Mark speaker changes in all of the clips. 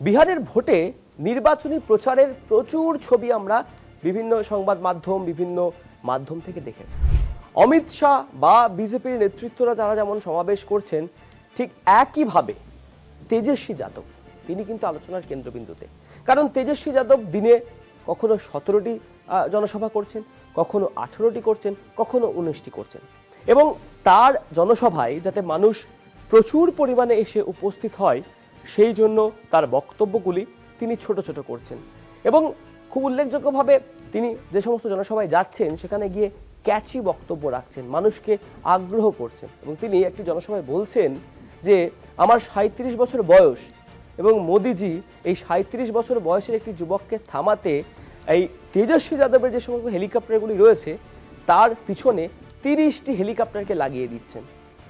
Speaker 1: বিহারের ভোটে নির্বাচনী প্রচারের প্রচুর ছবি আমরা বিভিন্ন সংবাদ মাধ্যম বিভিন্ন মাধ্যম থেকে দেখেছি। অমিত শাহ বা বিজেপির নেতৃত্বরা তারা যেমন সমাবেশ করছেন, ঠিক একইভাবে তেজস্বী যাদব তিনি কিন্তু আলোচনার কেন্দ্রবিন্দুতে। কারণ তেজস্বী যাদব দিনে কখনো 17টি জনসভা করছেন, কখনো 18টি করছেন, কখনো 19টি করছেন। এবং তার জনসভায় যাতে মানুষ প্রচুর পরিমাণে এসে উপস্থিত হয়, সেই জন্য তার বক্তব্যগুলি তিনি ছোট ছোট করছেন। এবং খুব উল্লেখযোগ্যভাবে তিনি যে সমস্ত জনসভায় যাচ্ছেন সেখানে গিয়ে ক্যাচি বক্তব্য রাখছেন, মানুষকে আগ্রহ করছেন। এবং তিনি একটি জনসভায় বলছেন যে আমার 37 বছর বয়স এবং মোদিজি এই 37 বছর বয়সের একটি যুবককে থামাতে এই তেজস্বী যাদবের যে সমস্ত হেলিকপ্টারগুলি রয়েছে তার পিছনে 30টি হেলিকপ্টারকে লাগিয়ে দিচ্ছেন,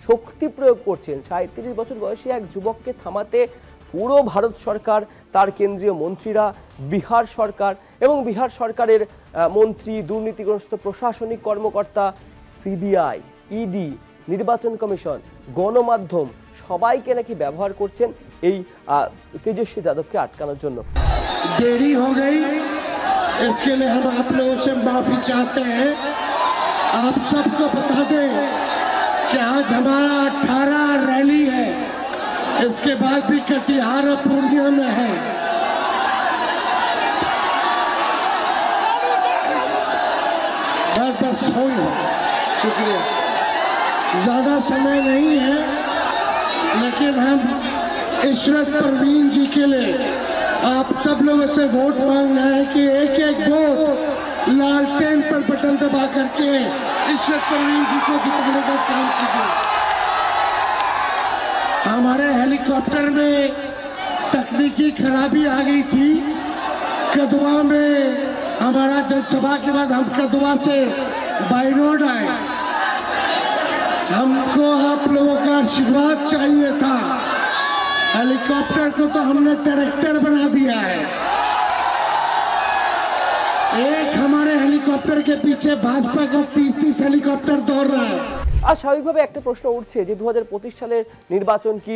Speaker 1: শক্তি প্রয়োগ করছেন। 37 বছর বয়সী এক যুবককে থামাতে পুরো ভারত সরকার, তার কেন্দ্রীয় মন্ত্রীরা, বিহার সরকার এবং বিহার সরকারের মন্ত্রী, দুর্নীতিগ্রস্ত প্রশাসনিক কর্মকর্তা, সিবিআই, ইডি, নির্বাচন কমিশন, গণমাধ্যম সবাইকে নাকি ব্যবহার করছেন এই তেজস্বী যাদবকে আটকানোর জন্য।
Speaker 2: देरी हो गई, इसके लिए हम आप लोगों से माफी चाहते हैं। आप सबको बता दें कि आज हमारा 18 रैली है, इसके बाद भी कटिहार और पूर्णिया में है। बस हो गया, शुक्रिया। ज्यादा समय नहीं है, लेकिन हम इशरत परवीन जी के लिए आप सब लोगों से वोट मांग रहे हैं कि एक एक वोट लालटेन पर बटन दबा करके इशरत परवीन जी को जिताने का काम कीजिए। हमारे हेलीकॉप्टर में तकनीकी खराबी आ गई थी। कदवा में हमारा जनसभा के बाद हम कदवा से बाई रोड आए। हमको आप लोगों का आशीर्वाद चाहिए था। हेलीकॉप्टर को तो हमने ट्रैक्टर बना दिया है। एक हमारे हेलीकॉप्टर के पीछे भाजपा का 30 हेलीकॉप्टर दौड़ रहा है।
Speaker 1: আর স্বাভাবিকভাবে একটা প্রশ্ন উঠছে যে 2025 সালের নির্বাচন কি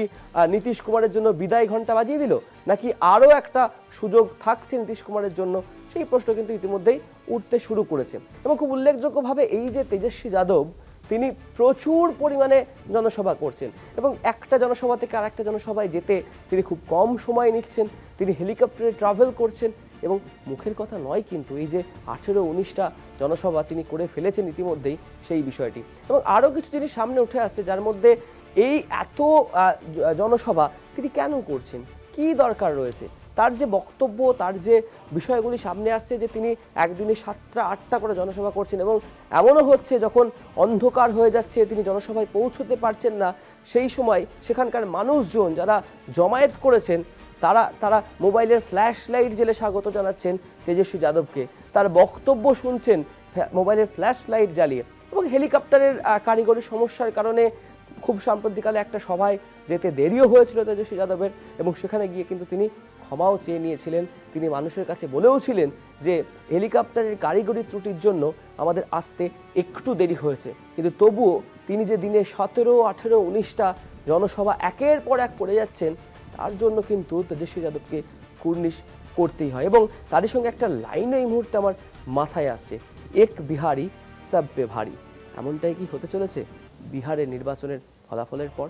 Speaker 1: নীতিশ কুমারের জন্য বিদায় ঘন্টা বাজিয়ে দিল, নাকি আরও একটা সুযোগ থাকছে নীতিশ কুমারের জন্য? সেই প্রশ্ন কিন্তু ইতিমধ্যেই উঠতে শুরু করেছে। এবং খুব উল্লেখযোগ্যভাবে এই যে তেজস্বী যাদব তিনি প্রচুর পরিমাণে জনসভা করছেন এবং একটা জনসভা থেকে আর একটা জনসভায় যেতে তিনি খুব কম সময় নিচ্ছেন, তিনি হেলিকপ্টারে ট্রাভেল করছেন। এবং মুখের কথা নয়, কিন্তু এই যে 18-19টা জনসভা তিনি করে ফেলেছেন ইতিমধ্যেই সেই বিষয়টি। এবং আরও কিছু জিনিস সামনে উঠে আসছে, যার মধ্যে এই এত জনসভা তিনি কেন করছেন, কি দরকার রয়েছে, তার যে বক্তব্য, তার যে বিষয়গুলি সামনে আসছে যে তিনি একদিনে 7টা-8টা করে জনসভা করছেন। এবং এমনও হচ্ছে যখন অন্ধকার হয়ে যাচ্ছে, তিনি জনসভায় পৌঁছতে পারছেন না, সেই সময় সেখানকার মানুষজন যারা জমায়েত করেছেন তারা মোবাইলের ফ্ল্যাশ লাইট জেলে স্বাগত জানাচ্ছেন তেজস্বী যাদবকে, তার বক্তব্য শুনছেন মোবাইলের ফ্ল্যাশ লাইট জ্বালিয়ে। এবং হেলিকপ্টারের কারিগরি সমস্যার কারণে খুব সাম্প্রতিককালে একটা সভায় যেতে দেরিও হয়েছিল তেজস্বী যাদবের, এবং সেখানে গিয়ে কিন্তু তিনি ক্ষমাও চেয়ে নিয়েছিলেন। তিনি মানুষের কাছে বলেওছিলেন যে হেলিকপ্টারের কারিগরি ত্রুটির জন্য আমাদের আসতে একটু দেরি হয়েছে, কিন্তু তবুও তিনি যে দিনে 17, 18, 19টা জনসভা একের পর এক করে যাচ্ছেন, তার জন্য কিন্তু তেজস্বী যাদবকে কুর্নিশ করতেই হয়। এবং তারই সঙ্গে একটা লাইনও এই মুহূর্তে আমার মাথায় আসছে, এক বিহারি সব পে ভারী। এমনটাই কি হতে চলেছে বিহারের নির্বাচনের ফলাফলের পর?